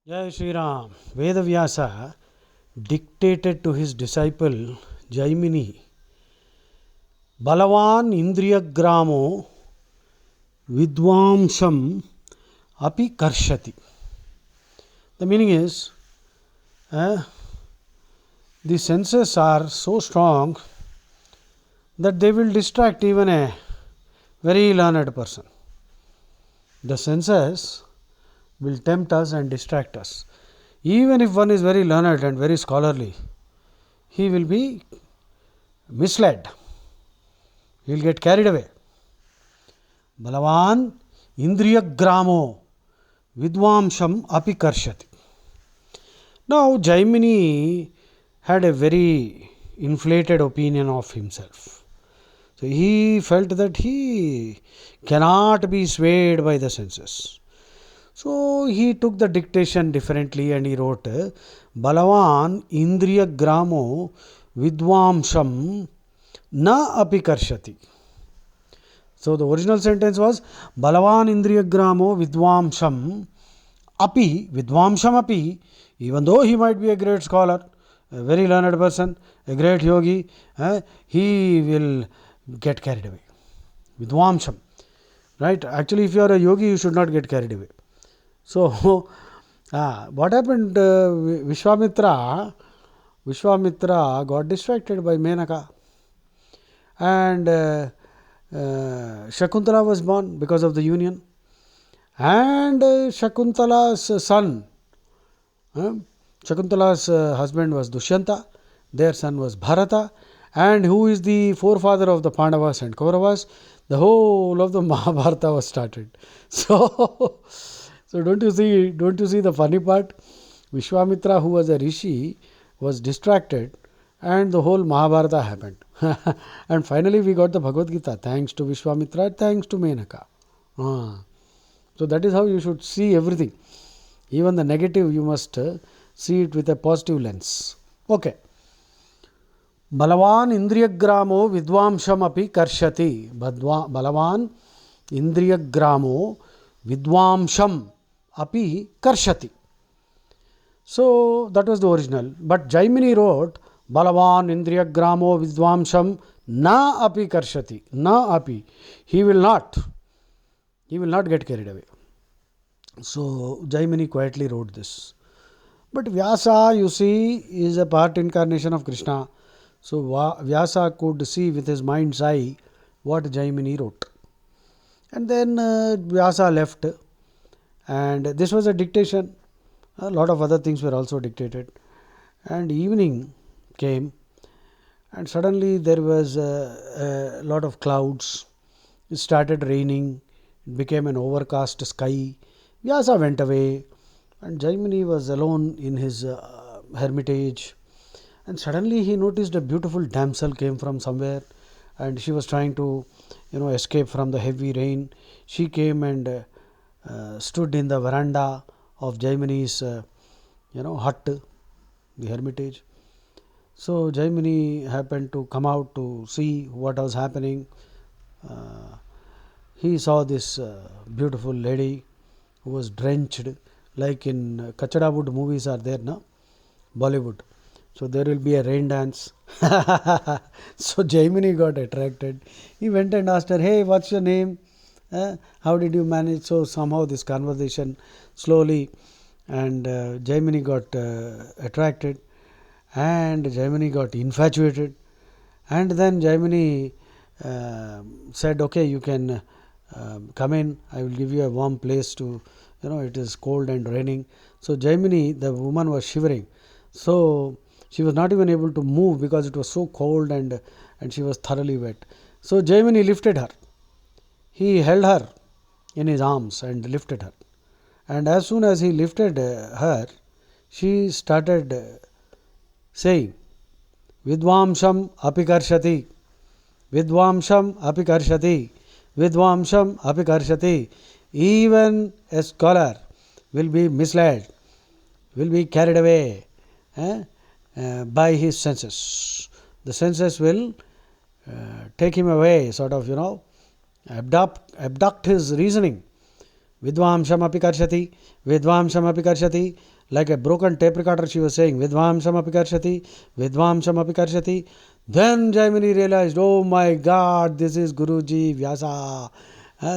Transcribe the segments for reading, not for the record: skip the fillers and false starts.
Jai Shri Ram. Vedavyasa dictated to his disciple Jaimini, Balavan Indriyagramo Vidvamsam Api Karshati. The meaning is, the senses are so strong that they will distract even a very learned person. The senses will tempt us and distract us. Even if one is very learned and very scholarly, he will be misled. He will get carried away. Balavan Indriyagramo Vidvamsam Api Karshati. Now, Jaimini had a very inflated opinion of himself. So, he felt that he cannot be swayed by the senses. So, he took the dictation differently and he wrote Balavan Indriyagramo Vidvamsam Na Api Karshati. So, the original sentence was Balavan Indriyagramo Vidvamsam Api, Vidvamsam Api, even though he might be a great scholar, a very learned person, a great yogi, he will get carried away. Vidvamsam. Right? Actually, if you are a yogi, you should not get carried away. So, what happened? Vishwamitra got distracted by Menaka, and Shakuntala was born because of the union. And Shakuntala's son, Shakuntala's husband was Dushyanta, their son was Bharata, and who is the forefather of the Pandavas and Kauravas? The whole of the Mahabharata was started. So, don't you see the funny part? Vishwamitra, who was a rishi, was distracted, and the whole Mahabharata happened. And finally, we got the Bhagavad Gita, thanks to Vishwamitra, thanks to Menaka. So that is how you should see everything. Even the negative, you must see it with a positive lens. Okay. Balavan Indriyagramo Vidvamsam Api Karshati. Balavan Indriyagramo Vidvamsam Api Karshati. So that was the original. But Jaimini wrote Balavan Indriyagramo Vidvamsam Na Api Karshati. Na Api. He will not get carried away. So Jaimini quietly wrote this. But Vyasa, you see, is a part incarnation of Krishna. So Vyasa could see with his mind's eye what Jaimini wrote. And then Vyasa left, and this was a dictation. A lot of other things were also dictated. And evening came, and suddenly there was a lot of clouds. It started raining. It became an overcast sky. Vyasa went away, and Jaimini was alone in his hermitage. And suddenly he noticed a beautiful damsel came from somewhere, and she was trying to, escape from the heavy rain. She came and stood in the veranda of Jaimini's, hut, the hermitage. So Jaimini happened to come out to see what was happening. He saw this beautiful lady who was drenched, like in Kachada Wood movies are there now, Bollywood. So there will be a rain dance. So Jaimini got attracted. He went and asked her, "Hey, what's your name? How did you manage?" So somehow this conversation slowly, and Jaimini got attracted, and Jaimini got infatuated, and then Jaimini said, "Okay, you can come in. I will give you a warm place to, it is cold and raining." So Jaimini, the woman, was shivering. So she was not even able to move because it was so cold and she was thoroughly wet. So Jaimini lifted her. He held her in his arms and lifted her. And as soon as he lifted her, she started saying, Vidvamsam Api Karshati, Vidvamsam Api Karshati, Vidvamsam Api Karshati. Even a scholar will be misled, will be carried away by his senses. The senses will take him away, sort of, abduct his reasoning. Vidvamsam api karshati, Vidvamsam api karshati. like a broken tape recorder, she was saying, Vidvamsam api karshati, Vidvamsam api karshati. Then Jaimini realized, oh my God, this is Guruji Vyasa.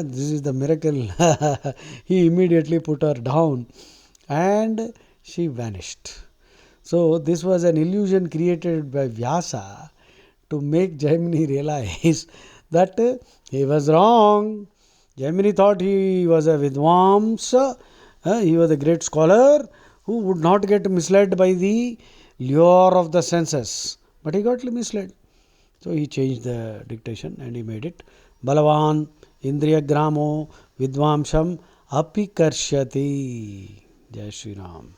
This is the miracle. He immediately put her down and she vanished. So this was an illusion created by Vyasa to make Jaimini realize that he was wrong. Jaimini thought he was a Vidvamsa, he was a great scholar who would not get misled by the lure of the senses. But he got misled. So he changed the dictation and he made it Balavan Indriya Gramo Vidvamsham Api Karshyati. Jai Shri Ram.